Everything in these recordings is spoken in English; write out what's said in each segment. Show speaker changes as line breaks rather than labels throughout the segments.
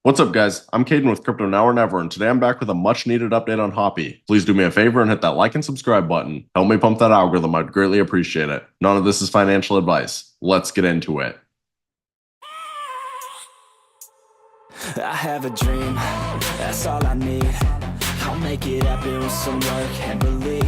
What's up, guys? I'm Caden with Crypto Now or Never, and today I'm back with a much needed update on Hoppy. Please do me a favor and hit that like and subscribe button. Help me pump that algorithm, I'd greatly appreciate it. None of this is financial advice. Let's get into it.
I have a dream, that's all I need. I'll make it happen with some work and belief.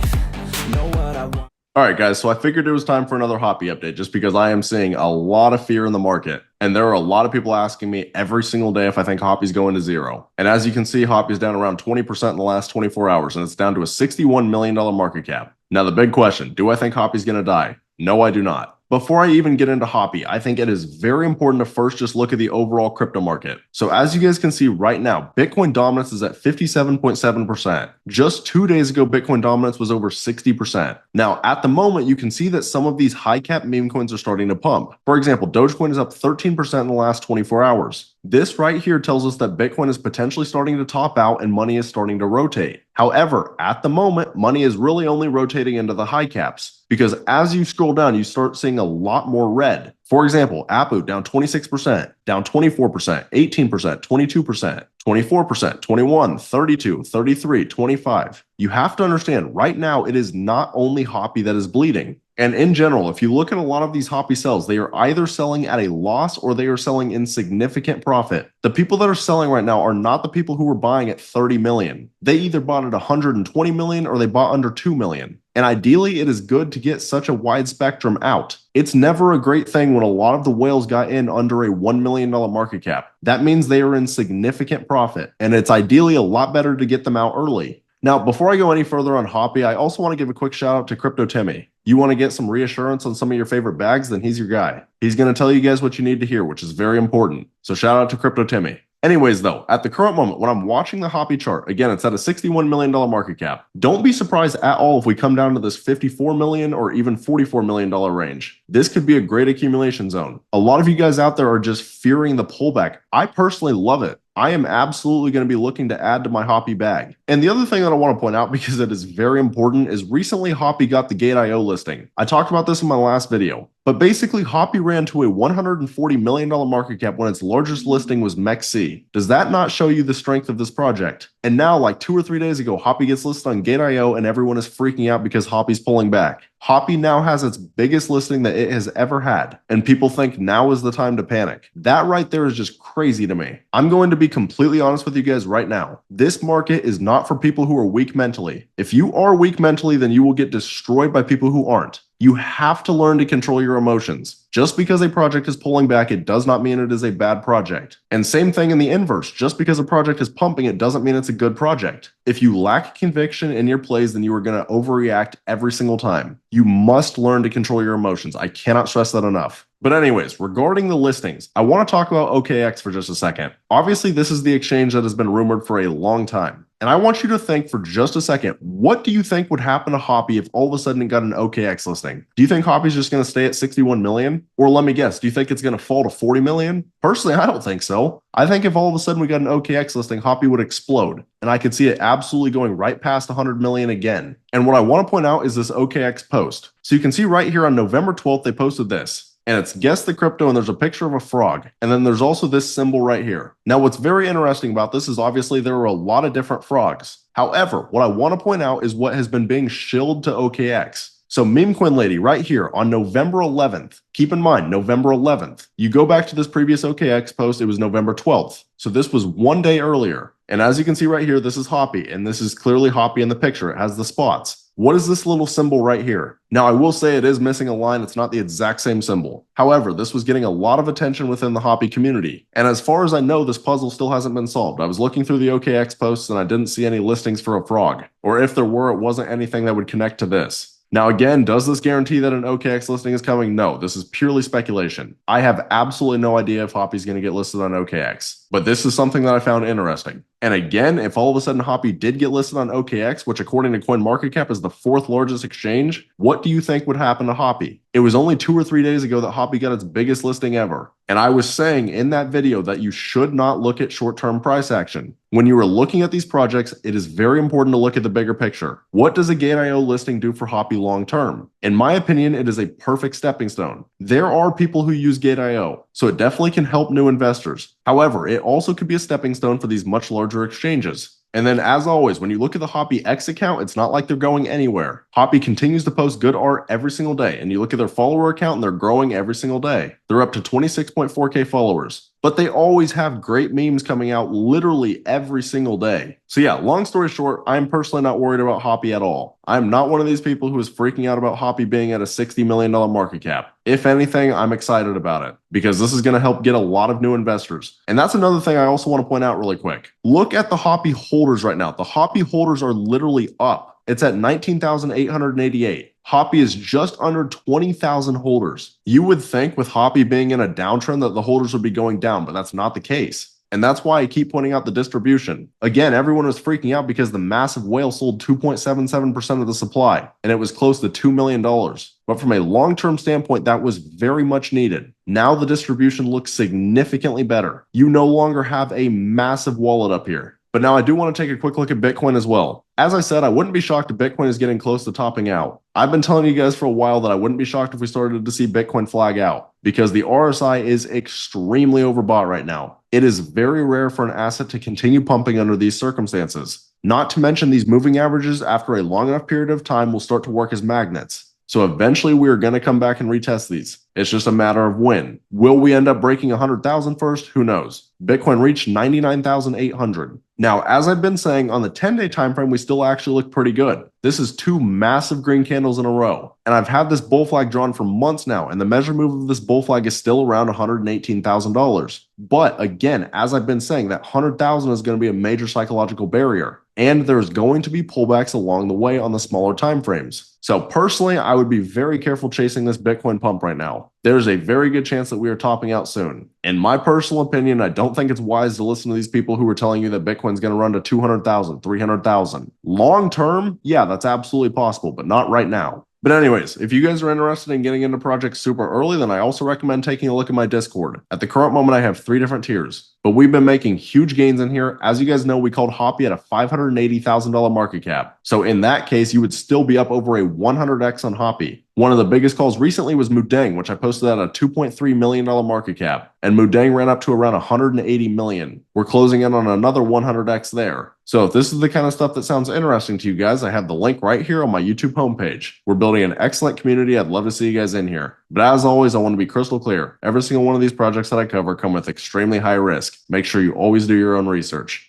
Know what I want.
Alright guys, so I figured it was time for another Hoppy update just because I am seeing a lot of fear in the market. And there are a lot of people asking me every single day if I think Hoppy's going to zero. And as you can see, Hoppy's down around 20% in the last 24 hours, and it's down to a $61 million market cap. Now the big question, do I think Hoppy's going to die? No, I do not. Before I even get into Hoppy, I think it is very important to first just look at the overall crypto market. So as you guys can see right now, Bitcoin dominance is at 57.7%. Just 2 days ago, Bitcoin dominance was over 60%. Now, at the moment, you can see that some of these high cap meme coins are starting to pump. For example, Dogecoin is up 13% in the last 24 hours. This right here tells us that Bitcoin is potentially starting to top out and money is starting to rotate. However, at the moment, money is really only rotating into the high caps because as you scroll down, you start seeing a lot more red. For example, Apu down 26%, down 24%, 18%, 22%, 24%, 21, 32, 33, 25. You have to understand right now, it is not only Hoppy that is bleeding. And in general, if you look at a lot of these Hoppy sells, they are either selling at a loss or they are selling in significant profit. The people that are selling right now are not the people who were buying at 30 million. They either bought at 120 million or they bought under 2 million. And ideally, it is good to get such a wide spectrum out. It's never a great thing when a lot of the whales got in under a $1 million market cap. That means they are in significant profit, and it's ideally a lot better to get them out early. Now, before I go any further on Hoppy, I also want to give a quick shout out to Crypto Timmy. You want to get some reassurance on some of your favorite bags? Then he's your guy. He's going to tell you guys what you need to hear, which is very important. So shout out to Crypto Timmy. Anyways, though, at the current moment, when I'm watching the Hoppy chart, again, it's at a $61 million market cap. Don't be surprised at all if we come down to this $54 million or even $44 million range. This could be a great accumulation zone. A lot of you guys out there are just fearing the pullback. I personally love it. I am absolutely going to be looking to add to my Hoppy bag. And the other thing that I want to point out, because it is very important, is recently Hoppy got the Gate.io listing. I talked about this in my last video. But basically, Hoppy ran to a $140 million market cap when its largest listing was MEXC. Does that not show you the strength of this project? And now, like 2 or 3 days ago, Hoppy gets listed on Gate.io and everyone is freaking out because Hoppy's pulling back. Hoppy now has its biggest listing that it has ever had, and people think now is the time to panic. That right there is just crazy to me. I'm going to be completely honest with you guys right now. This market is not for people who are weak mentally. If you are weak mentally, then you will get destroyed by people who aren't. You have to learn to control your emotions. Just because a project is pulling back, it does not mean it is a bad project. And same thing in the inverse. Just because a project is pumping, it doesn't mean it's a good project. If you lack conviction in your plays, then you are going to overreact every single time. You must learn to control your emotions. I cannot stress that enough. But anyways, regarding the listings, I want to talk about OKX for just a second. Obviously, this is the exchange that has been rumored for a long time. And I want you to think for just a second, what do you think would happen to Hoppy if all of a sudden it got an OKX listing? Do you think Hoppy's just going to stay at 61 million? Or let me guess, do you think it's going to fall to 40 million? Personally, I don't think so. I think if all of a sudden we got an OKX listing, Hoppy would explode. And I could see it absolutely going right past 100 million again. And what I want to point out is this OKX post. So you can see right here on November 12th, they posted this. And it's guess the crypto, and there's a picture of a frog. And then there's also this symbol right here. Now, what's very interesting about this is obviously there are a lot of different frogs. However, what I want to point out is what has been being shilled to OKX. So Memecoin lady right here on November 11th, keep in mind, November 11th, you go back to this previous OKX post, it was November 12th. So this was 1 day earlier. And as you can see right here, this is Hoppy, and this is clearly Hoppy in the picture. It has the spots. What is this little symbol right here? Now, I will say it is missing a line. It's not the exact same symbol. However, this was getting a lot of attention within the Hoppy community. And as far as I know, this puzzle still hasn't been solved. I was looking through the OKX posts and I didn't see any listings for a frog. Or if there were, it wasn't anything that would connect to this. Now again, does this guarantee that an OKX listing is coming? No, this is purely speculation. I have absolutely no idea if Hoppy's going to get listed on OKX, but this is something that I found interesting. And again, if all of a sudden Hoppy did get listed on OKX, which according to CoinMarketCap is the 4th largest exchange, what do you think would happen to Hoppy? It was only 2 or 3 days ago that Hoppy got its biggest listing ever. And I was saying in that video that you should not look at short-term price action. When you are looking at these projects, it is very important to look at the bigger picture. What does a Gate.io listing do for Hoppy long-term? In my opinion, it is a perfect stepping stone. There are people who use Gate.io, so it definitely can help new investors. However, it also could be a stepping stone for these much larger exchanges. And then, as always, when you look at the Hoppy X account, it's not like they're going anywhere. Hoppy continues to post good art every single day, and you look at their follower account and they're growing every single day. They're up to 26.4K followers. But they always have great memes coming out literally every single day. So yeah, long story short, I'm personally not worried about Hoppy at all. I'm not one of these people who is freaking out about Hoppy being at a $60 million market cap. If anything, I'm excited about it because this is going to help get a lot of new investors. And that's another thing I also want to point out really quick. Look at the Hoppy holders right now. The Hoppy holders are literally up. It's at 19,888. Hoppy is just under 20,000 holders. You would think with Hoppy being in a downtrend that the holders would be going down, but that's not the case. And that's why I keep pointing out the distribution. Again, everyone was freaking out because the massive whale sold 2.77% of the supply, and it was close to $2 million. But from a long-term standpoint, that was very much needed. Now the distribution looks significantly better. You no longer have a massive wallet up here. But now I do want to take a quick look at Bitcoin as well. As I said, I wouldn't be shocked if Bitcoin is getting close to topping out. I've been telling you guys for a while that I wouldn't be shocked if we started to see Bitcoin flag out because the RSI is extremely overbought right now. It is very rare for an asset to continue pumping under these circumstances. Not to mention these moving averages after a long enough period of time will start to work as magnets. So eventually we are going to come back and retest these. It's just a matter of when. Will we end up breaking 100,000 first? Who knows? Bitcoin reached 99,800. Now, as I've been saying, on the 10-day time frame, we still actually look pretty good. This is two massive green candles in a row. And I've had this bull flag drawn for months now, and the measure move of this bull flag is still around $118,000. But again, as I've been saying, that 100,000 is going to be a major psychological barrier. And there's going to be pullbacks along the way on the smaller time frames. So personally, I would be very careful chasing this Bitcoin pump right now. There's a very good chance that we are topping out soon. In my personal opinion, I don't think it's wise to listen to these people who are telling you that Bitcoin's going to run to 200,000, 300,000. Long term, yeah, that's absolutely possible, but not right now. But anyways, if you guys are interested in getting into projects super early, then I also recommend taking a look at my Discord. At the current moment, I have 3 different tiers, but we've been making huge gains in here. As you guys know, we called Hoppy at a $580,000 market cap. So in that case, you would still be up over a 100x on Hoppy. One of the biggest calls recently was MOODENG, which I posted at a $2.3 million market cap, and MOODENG ran up to around 180 million. We're closing in on another 100x there. So if this is the kind of stuff that sounds interesting to you guys, I have the link right here on my YouTube homepage. We're building an excellent community. I'd love to see you guys in here. But as always, I want to be crystal clear. Every single one of these projects that I cover come with extremely high risk. Make sure you always do your own research.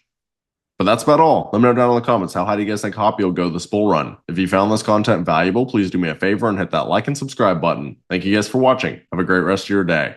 But that's about all. Let me know down in the comments how high do you guys think Hoppy will go this bull run. If you found this content valuable, please do me a favor and hit that like and subscribe button. Thank you guys for watching. Have a great rest of your day.